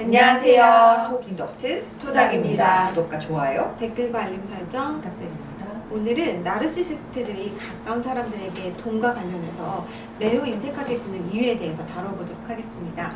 안녕하세요. 토킹덕트 토닥입니다. 구독과 좋아요, 댓글과 알림 설정 부탁드립니다. 오늘은 나르시시스트들이 가까운 사람들에게 돈과 관련해서 매우 인색하게 구는 이유에 대해서 다뤄보도록 하겠습니다.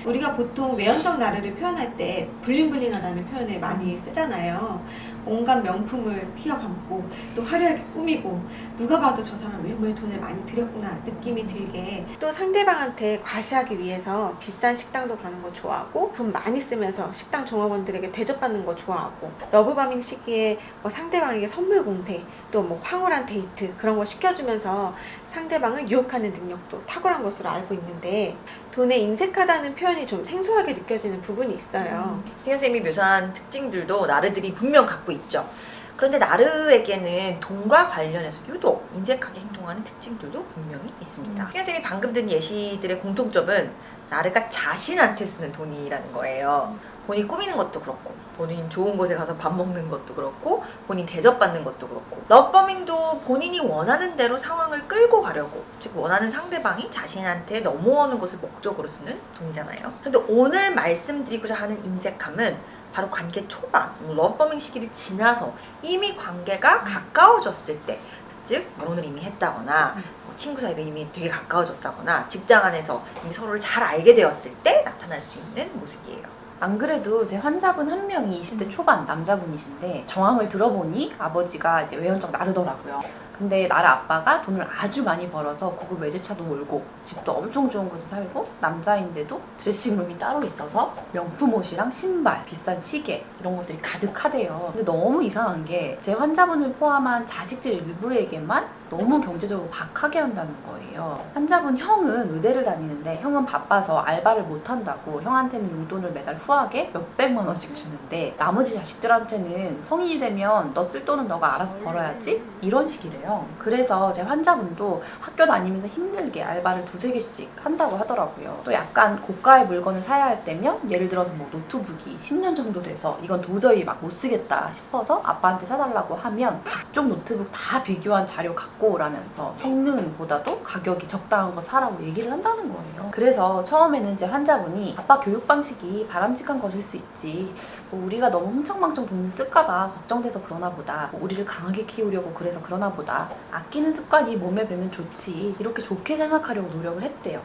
우리가 보통 외연적 나르를 표현할 때 블링블링하다는 표현을 많이 쓰잖아요. 온갖 명품을 휘어감고 또 화려하게 꾸미고 누가 봐도 저 사람 외모에 돈을 많이 들였구나 느낌이 들게, 또 상대방한테 과시하기 위해서 비싼 식당도 가는 거 좋아하고 돈 많이 쓰면서 식당 종업원들에게 대접받는 거 좋아하고, 러브바밍 시기에 상대방에게 선물 공세, 또 황홀한 데이트 그런 거 시켜주면서 상대방을 유혹하는 능력도 탁월한 것으로 알고 있는데, 돈에 인색하다는 표현이 좀 생소하게 느껴지는 부분이 있어요. 승현 쌤이 묘사한 특징들도 나르들이 분명 갖고 있죠. 그런데 나르에게는 돈과 관련해서 유독 인색하게 행동하는 특징들도 분명히 있습니다. 승현 쌤이 방금 든 예시들의 공통점은 나르가 자신한테 쓰는 돈이라는 거예요. 본인 꾸미는 것도 그렇고, 본인 좋은 곳에 가서 밥 먹는 것도 그렇고, 본인 대접받는 것도 그렇고, 러브버밍도 본인이 원하는 대로 상황을 끌고 가려고, 즉 원하는 상대방이 자신한테 넘어오는 것을 목적으로 쓰는 돈이잖아요. 그런데 오늘 말씀드리고자 하는 인색함은 바로 관계 초반, 러브버밍 시기를 지나서 이미 관계가 가까워졌을 때, 즉 결혼을 이미 했다거나 친구 사이가 이미 되게 가까워졌다거나 직장 안에서 이미 서로를 잘 알게 되었을 때 나타날 수 있는 모습이에요. 안 그래도 제 환자분 한 명이 20대 초반 남자분이신데, 정황을 들어보니 아버지가 이제 외연적 나르더라고요. 근데 나르 아빠가 돈을 아주 많이 벌어서 고급 외제차도 몰고 집도 엄청 좋은 곳에 살고, 남자인데도 드레싱룸이 따로 있어서 명품 옷이랑 신발, 비싼 시계 이런 것들이 가득하대요. 근데 너무 이상한 게 제 환자분을 포함한 자식들 일부에게만 너무 경제적으로 박하게 한다는 거예요. 환자분 형은 의대를 다니는데 형은 바빠서 알바를 못 한다고 형한테는 용돈을 매달 후하게 몇백만 원씩 주는데, 나머지 자식들한테는 성인이 되면 너 쓸 돈은 너가 알아서 벌어야지 이런 식이래요. 그래서 제 환자분도 학교 다니면서 힘들게 알바를 두세 개씩 한다고 하더라고요. 또 약간 고가의 물건을 사야 할 때면, 예를 들어서 노트북이 10년 정도 돼서 이건 도저히 막 못 쓰겠다 싶어서 아빠한테 사달라고 하면 각종 노트북 다 비교한 자료 갖고 오라면서 성능보다도 가격이 적당한 거 사라고 얘기를 한다는 거예요. 그래서 처음에는 제 환자분이 아빠 교육 방식이 바람직한 것일 수 있지, 우리가 너무 흥청망청 돈을 쓸까봐 걱정돼서 그러나 보다, 우리를 강하게 키우려고 그래서 그러나 보다, 아끼는 습관이 몸에 배면 좋지, 이렇게 좋게 생각하려고 노력을 했대요.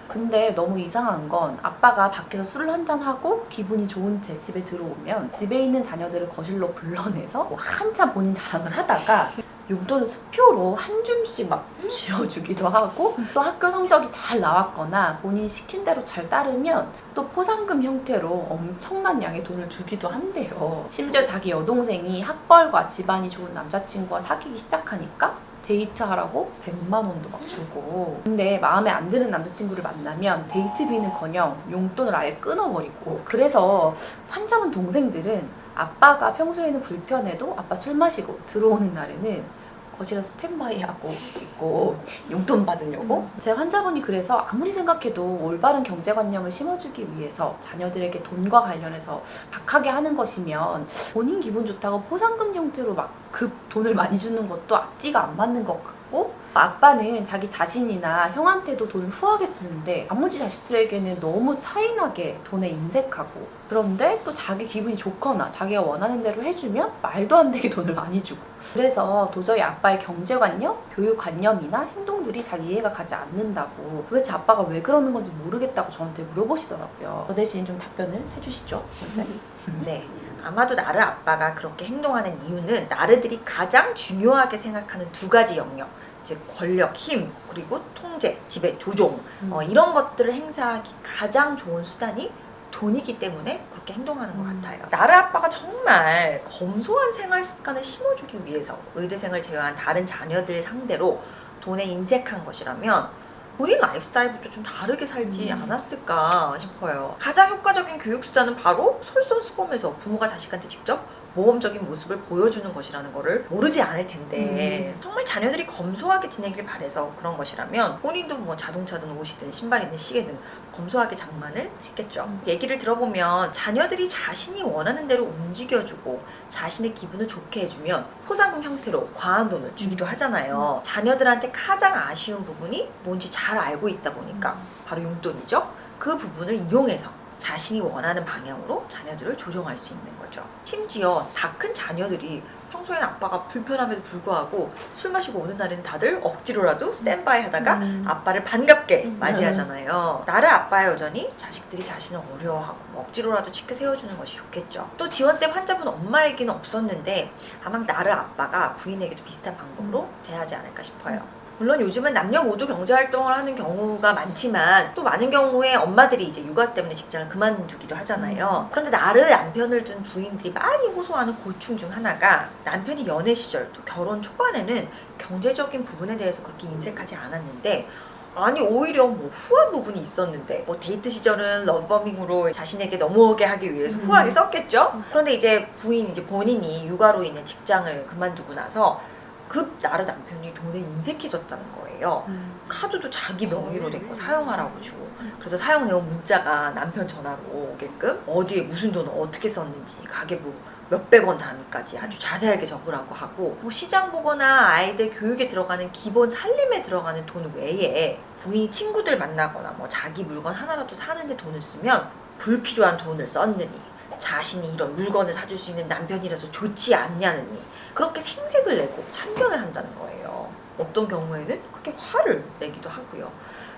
근데 너무 이상한 건, 아빠가 밖에서 술을 한잔하고 기분이 좋은 제 집에 들어오면 집에 있는 자녀들을 거실로 불러내서 한참 본인 자랑을 하다가 용돈을 수표로 한 줌씩 막 쥐어주기도 하고, 또 학교 성적이 잘 나왔거나 본인이 시킨 대로 잘 따르면 또 포상금 형태로 엄청난 양의 돈을 주기도 한대요. 심지어 자기 여동생이 학벌과 집안이 좋은 남자친구와 사귀기 시작하니까 데이트하라고 100만 원도 막 주고, 근데 마음에 안 드는 남자친구를 만나면 데이트비는커녕 용돈을 아예 끊어버리고. 그래서 환자분 동생들은 아빠가 평소에는 불편해도 아빠 술 마시고 들어오는 날에는 거실에서 스탠바이하고 있고 용돈 받으려고. 제 환자분이 그래서 아무리 생각해도 올바른 경제관념을 심어주기 위해서 자녀들에게 돈과 관련해서 박하게 하는 것이면, 본인 기분 좋다고 포상금 형태로 막 급 돈을 많이 주는 것도 앞뒤가 안 맞는 것 같고, 아빠는 자기 자신이나 형한테도 돈을 후하게 쓰는데 나머지 자식들에게는 너무 차이나게 돈에 인색하고, 그런데 또 자기 기분이 좋거나 자기가 원하는 대로 해주면 말도 안 되게 돈을 많이 주고. 그래서 도저히 아빠의 경제관념, 교육관념이나 행동들이 잘 이해가 가지 않는다고, 도대체 아빠가 왜 그러는 건지 모르겠다고 저한테 물어보시더라고요. 저 대신 좀 답변을 해주시죠, 선생님. 네. 아마도 나르 아빠가 그렇게 행동하는 이유는 나르들이 가장 중요하게 생각하는 두 가지 영역, 즉 권력, 힘, 그리고 통제, 지배, 조종, 이런 것들을 행사하기 가장 좋은 수단이 돈이기 때문에 그렇게 행동하는 것 같아요. 나르 아빠가 정말 검소한 생활 습관을 심어주기 위해서 의대생을 제외한 다른 자녀들 상대로 돈에 인색한 것이라면, 본인 라이프스타일부터 좀 다르게 살지 않았을까 싶어요. 가장 효과적인 교육수단은 바로 솔선수범해서 부모가 자식한테 직접 모범적인 모습을 보여주는 것이라는 거를 모르지 않을 텐데, 정말 자녀들이 검소하게 지내길 바래서 그런 것이라면 본인도 자동차든 옷이든 신발이든 시계든 검소하게 장만을 했겠죠. 얘기를 들어보면 자녀들이 자신이 원하는 대로 움직여주고 자신의 기분을 좋게 해주면 포상금 형태로 과한 돈을 주기도 하잖아요. 자녀들한테 가장 아쉬운 부분이 뭔지 잘 알고 있다 보니까 바로 용돈이죠. 그 부분을 이용해서 자신이 원하는 방향으로 자녀들을 조정할 수 있는 거죠. 심지어 다 큰 자녀들이 평소엔 아빠가 불편함에도 불구하고 술 마시고 오는 날에는 다들 억지로라도 스탠바이 하다가 아빠를 반갑게 맞이하잖아요. 나를 아빠야 여전히 자식들이 자신을 어려워하고 억지로라도 지켜 세워주는 것이 좋겠죠. 또 지원쌤 환자분 엄마에게는 없었는데 아마 나를 아빠가 부인에게도 비슷한 방법으로 대하지 않을까 싶어요. 물론 요즘은 남녀 모두 경제활동을 하는 경우가 많지만 또 많은 경우에 엄마들이 이제 육아 때문에 직장을 그만두기도 하잖아요. 그런데 나를 남편을 둔 부인들이 많이 호소하는 고충 중 하나가 남편이 연애 시절 또 결혼 초반에는 경제적인 부분에 대해서 그렇게 인색하지 않았는데 아니 오히려 뭐 후한 부분이 있었는데 뭐 데이트 시절은 러브버밍으로 자신에게 넘어오게 하기 위해서 후하게 썼겠죠. 그런데 이제 본인이 육아로 인해 직장을 그만두고 나서 급 나를 남편이 돈에 인색해졌다는 거예요. 카드도 자기 명의로 된 거 사용하라고 주고 그래서 사용 내용 문자가 남편 전화로 오게끔 어디에 무슨 돈을 어떻게 썼는지 가계부 몇백 원 단위까지 아주 자세하게 적으라고 하고 뭐 시장 보거나 아이들 교육에 들어가는 기본 살림에 들어가는 돈 외에 부인이 친구들 만나거나 뭐 자기 물건 하나라도 사는데 돈을 쓰면 불필요한 돈을 썼느니 자신이 이런 물건을 사줄 수 있는 남편이라서 좋지 않냐느니 그렇게 생색을 내고 참견을 한다는 거예요. 어떤 경우에는 그렇게 화를 내기도 하고요.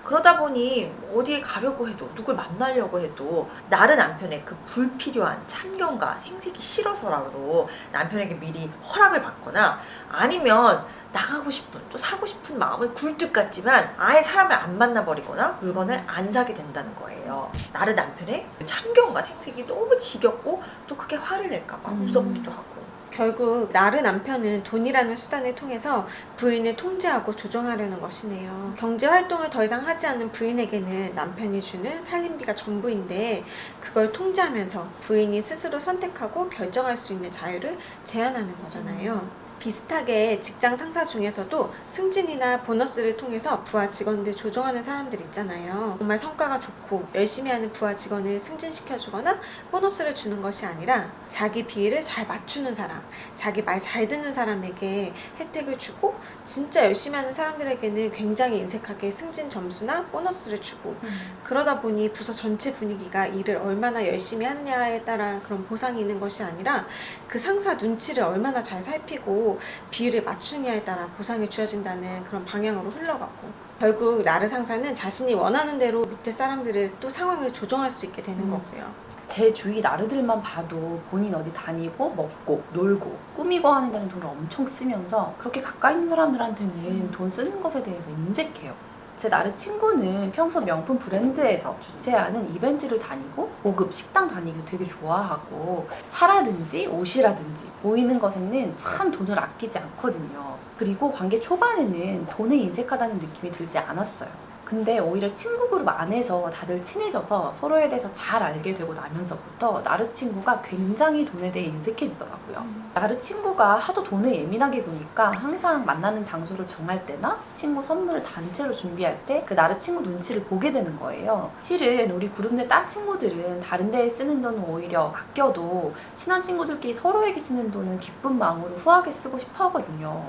그러다 보니 어디에 가려고 해도 누굴 만나려고 해도 나를 남편의 그 불필요한 참견과 생색이 싫어서라도 남편에게 미리 허락을 받거나 아니면 나가고 싶은 또 사고 싶은 마음은 굴뚝 같지만 아예 사람을 안 만나버리거나 물건을 안 사게 된다는 거예요. 나를 남편의 그 참견과 생색이 너무 지겹고 또 크게 화를 낼까봐 무섭기도 하고. 결국 나르 남편은 돈이라는 수단을 통해서 부인을 통제하고 조종하려는 것이네요. 경제활동을 더 이상 하지 않는 부인에게는 남편이 주는 살림비가 전부인데 그걸 통제하면서 부인이 스스로 선택하고 결정할 수 있는 자유를 제한하는 거잖아요. 비슷하게 직장 상사 중에서도 승진이나 보너스를 통해서 부하 직원들 조종하는 사람들 있잖아요. 정말 성과가 좋고 열심히 하는 부하 직원을 승진시켜주거나 보너스를 주는 것이 아니라 자기 비위를 잘 맞추는 사람, 자기 말 잘 듣는 사람에게 혜택을 주고 진짜 열심히 하는 사람들에게는 굉장히 인색하게 승진 점수나 보너스를 주고 그러다 보니 부서 전체 분위기가 일을 얼마나 열심히 하느냐에 따라 그런 보상이 있는 것이 아니라 그 상사 눈치를 얼마나 잘 살피고 비율을 맞추느냐에 따라 보상이 주어진다는 그런 방향으로 흘러가고 결국 나르 상사는 자신이 원하는 대로 밑에 사람들을 또 상황을 조정할 수 있게 되는 거고요. 제 주위 나르들만 봐도 본인 어디 다니고 먹고 놀고 꾸미고 하는 데는 돈을 엄청 쓰면서 그렇게 가까이 있는 사람들한테는 돈 쓰는 것에 대해서 인색해요. 제 나르 친구는 평소 명품 브랜드에서 주최하는 이벤트를 다니고 고급 식당 다니기도 되게 좋아하고 차라든지 옷이라든지 보이는 것에는 참 돈을 아끼지 않거든요. 그리고 관계 초반에는 돈에 인색하다는 느낌이 들지 않았어요. 근데 오히려 친구 그룹 안에서 다들 친해져서 서로에 대해서 잘 알게 되고 나면서부터 나르 친구가 굉장히 돈에 대해 인색해지더라고요. 나르 친구가 하도 돈에 예민하게 보니까 항상 만나는 장소를 정할 때나 친구 선물을 단체로 준비할 때 그 나르 친구 눈치를 보게 되는 거예요. 실은 우리 그룹 내 딴 친구들은 다른 데에 쓰는 돈은 오히려 아껴도 친한 친구들끼리 서로에게 쓰는 돈은 기쁜 마음으로 후하게 쓰고 싶어 하거든요.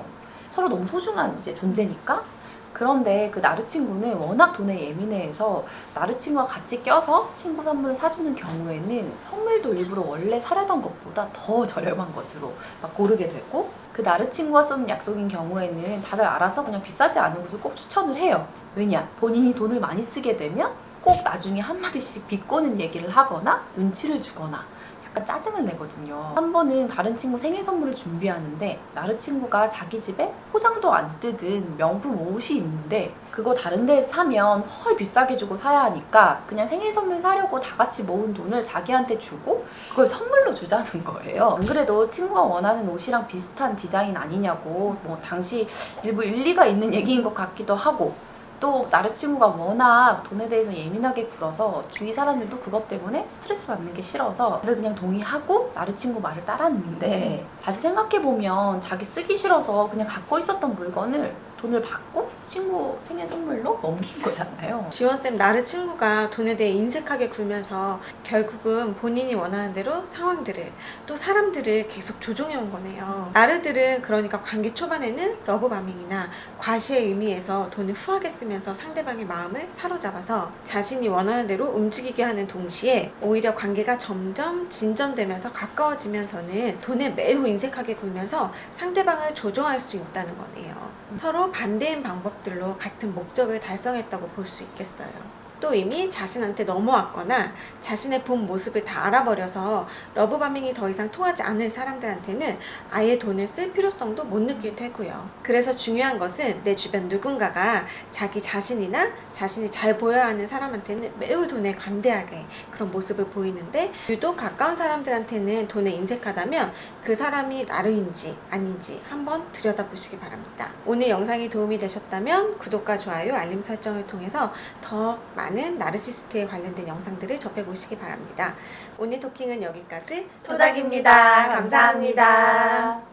서로 너무 소중한 이제 존재니까. 그런데 그 나르 친구는 워낙 돈에 예민해서 나르 친구가 같이 껴서 친구 선물을 사주는 경우에는 선물도 일부러 원래 사려던 것보다 더 저렴한 것으로 막 고르게 되고 그 나르 친구가 쏜 약속인 경우에는 다들 알아서 그냥 비싸지 않은 곳을 꼭 추천을 해요. 왜냐? 본인이 돈을 많이 쓰게 되면 꼭 나중에 한마디씩 비꼬는 얘기를 하거나 눈치를 주거나 약간 짜증을 내거든요. 한 번은 다른 친구 생일 선물을 준비하는데 나르 친구가 자기 집에 포장도 안 뜯은 명품 옷이 있는데 그거 다른 데에서 사면 헐 비싸게 주고 사야 하니까 그냥 생일 선물 사려고 다 같이 모은 돈을 자기한테 주고 그걸 선물로 주자는 거예요. 안 그래도 친구가 원하는 옷이랑 비슷한 디자인 아니냐고 뭐 당시 일부 일리가 있는 얘기인 것 같기도 하고 또 나르 친구가 워낙 돈에 대해서 예민하게 굴어서 주위 사람들도 그것 때문에 스트레스 받는 게 싫어서 다들 그냥 동의하고 나르 친구 말을 따랐는데 다시 생각해보면 자기 쓰기 싫어서 그냥 갖고 있었던 물건을 돈을 받고 친구 생일 선물로 넘긴 거잖아요. 지원쌤 나르 친구가 돈에 대해 인색하게 굴면서 결국은 본인이 원하는 대로 상황들을 또 사람들을 계속 조종해 온 거네요. 나르들은 그러니까 관계 초반에는 러브마밍이나 과시의 의미에서 돈을 후하게 쓰면서 상대방의 마음을 사로잡아서 자신이 원하는 대로 움직이게 하는 동시에 오히려 관계가 점점 진전되면서 가까워지면서는 돈에 매우 인색하게 굴면서 상대방을 조종할 수 있다는 거네요. 서로 반대인 방법들로 같은 목적을 달성했다고 볼 수 있겠어요. 또 이미 자신한테 넘어왔거나 자신의 본 모습을 다 알아버려서 러브바밍이 더 이상 통하지 않을 사람들한테는 아예 돈을 쓸 필요성도 못 느낄 테고요. 그래서 중요한 것은 내 주변 누군가가 자기 자신이나 자신이 잘 보여야 하는 사람한테는 매우 돈에 관대하게 그런 모습을 보이는데 유독 가까운 사람들한테는 돈에 인색하다면 그 사람이 나르인지 아닌지 한번 들여다보시기 바랍니다. 오늘 영상이 도움이 되셨다면 구독과 좋아요, 알림 설정을 통해서 더 많은 나르시스트에 관련된 영상들을 접해보시기 바랍니다. 오늘 토킹은 여기까지 토닥입니다. 감사합니다.